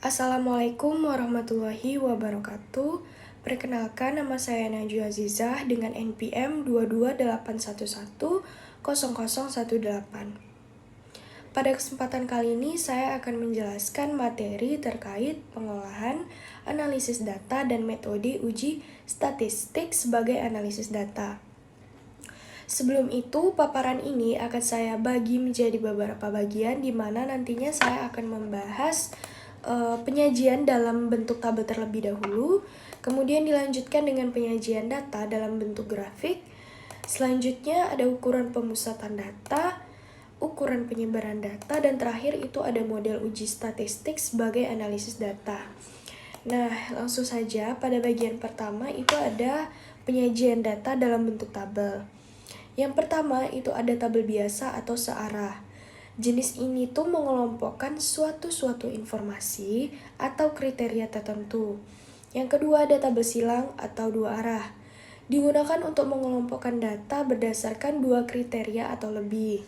Assalamualaikum warahmatullahi wabarakatuh. Perkenalkan, nama saya Najwa Azizah dengan NPM 228110018. Pada kesempatan kali ini saya akan menjelaskan materi terkait pengolahan, analisis data, dan metode uji statistik sebagai analisis data. Sebelum itu, paparan ini akan saya bagi menjadi beberapa bagian di mana nantinya saya akan membahas penyajian dalam bentuk tabel terlebih dahulu, kemudian dilanjutkan dengan penyajian data dalam bentuk grafik. Selanjutnya ada ukuran pemusatan data, ukuran penyebaran data, dan terakhir itu ada model uji statistik sebagai analisis data. Nah, langsung saja pada bagian pertama itu ada penyajian data dalam bentuk tabel. Yang pertama itu ada tabel biasa atau searah. Jenis ini tuh mengelompokkan suatu informasi atau kriteria tertentu. Yang kedua ada tabel silang atau dua arah. Digunakan untuk mengelompokkan data berdasarkan dua kriteria atau lebih.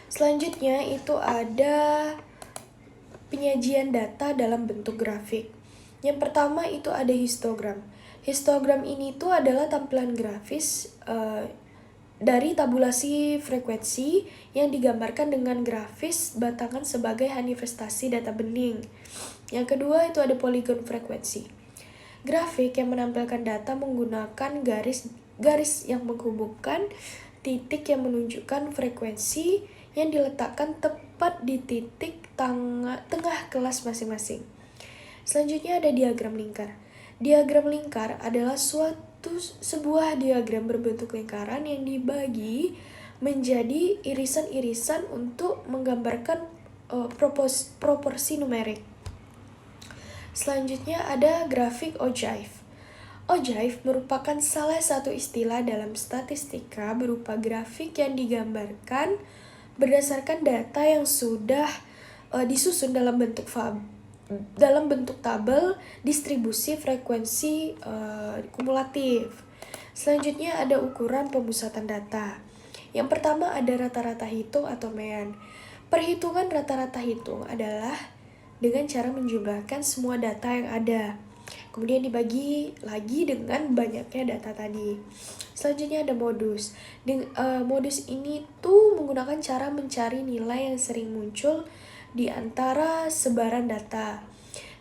Selanjutnya itu ada penyajian data dalam bentuk grafik. Yang pertama itu ada histogram. Histogram ini tuh adalah tampilan grafis dari tabulasi frekuensi yang digambarkan dengan grafis batangan sebagai manifestasi data bening. Yang kedua itu ada poligon frekuensi. Grafik yang menampilkan data menggunakan garis yang menghubungkan titik yang menunjukkan frekuensi yang diletakkan tepat di titik tengah kelas masing-masing. Selanjutnya ada diagram lingkar. Diagram lingkar adalah sebuah diagram berbentuk lingkaran yang dibagi menjadi irisan-irisan untuk menggambarkan proporsi numerik. Selanjutnya ada grafik ogive. Ogive merupakan salah satu istilah dalam statistika berupa grafik yang digambarkan berdasarkan data yang sudah disusun dalam bentuk tabel distribusi frekuensi kumulatif. Selanjutnya ada ukuran pemusatan data. Yang pertama ada rata-rata hitung atau mean. Perhitungan rata-rata hitung adalah dengan cara menjumlahkan semua data yang ada. Kemudian dibagi lagi dengan banyaknya data tadi. Selanjutnya ada modus. Modus ini tuh menggunakan cara mencari nilai yang sering muncul di antara sebaran data.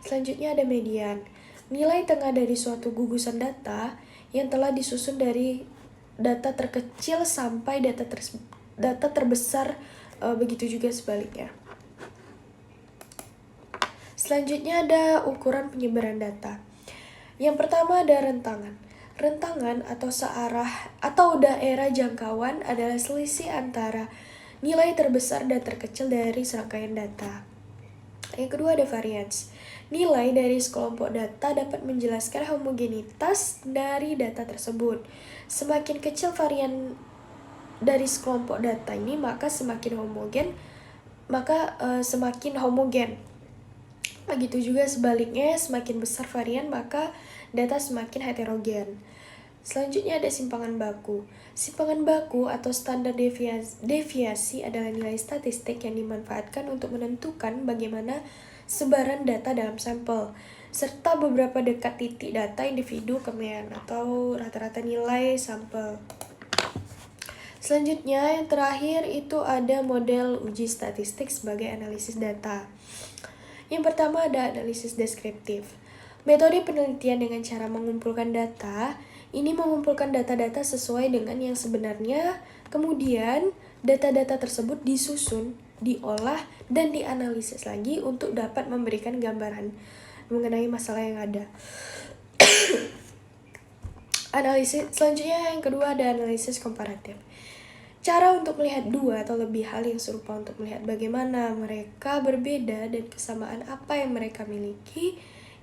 Selanjutnya ada median. Nilai tengah dari suatu gugusan data yang telah disusun dari data terkecil sampai data terbesar, begitu juga sebaliknya. Selanjutnya ada ukuran penyebaran data. Yang pertama ada rentangan. Rentangan atau searah atau daerah jangkauan adalah selisih antara nilai terbesar dan terkecil dari serangkaian data. Yang kedua ada varians. Nilai dari sekelompok data dapat menjelaskan homogenitas dari data tersebut. Semakin kecil varian dari sekelompok data ini, maka semakin homogen. Begitu juga sebaliknya, semakin besar varian maka data semakin heterogen. Selanjutnya ada simpangan baku. Simpangan baku atau standar deviasi adalah nilai statistik yang dimanfaatkan untuk menentukan bagaimana sebaran data dalam sampel, serta beberapa dekat titik data individu ke mean atau rata-rata nilai sampel. Selanjutnya yang terakhir itu ada model uji statistik sebagai analisis data. Yang pertama ada analisis deskriptif. Metode penelitian dengan cara mengumpulkan data, ini mengumpulkan data-data sesuai dengan yang sebenarnya, kemudian data-data tersebut disusun, diolah, dan dianalisis lagi untuk dapat memberikan gambaran mengenai masalah yang ada. Selanjutnya yang kedua ada analisis komparatif. Cara untuk melihat dua atau lebih hal yang serupa untuk melihat bagaimana mereka berbeda dan kesamaan apa yang mereka miliki.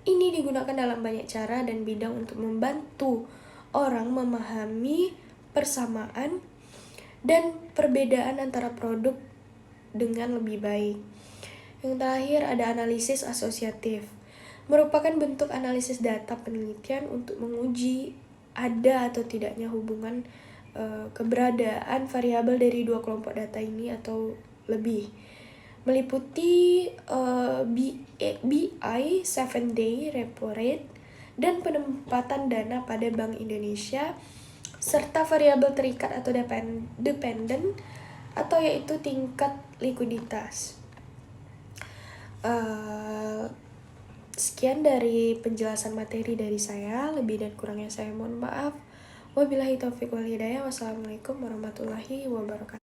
Ini digunakan dalam banyak cara dan bidang untuk membantu orang memahami persamaan dan perbedaan antara produk dengan lebih baik. Yang terakhir ada analisis asosiatif. Merupakan bentuk analisis data penelitian untuk menguji ada atau tidaknya hubungan keberadaan variabel dari dua kelompok data ini atau lebih. meliputi BI 7-day repo rate dan penempatan dana pada Bank Indonesia, serta variabel terikat atau dependent atau yaitu tingkat likuiditas. Sekian dari penjelasan materi dari saya, lebih dan kurangnya saya mohon maaf. Wabillahi taufiq wal hidayah. Wassalamualaikum warahmatullahi wabarakatuh.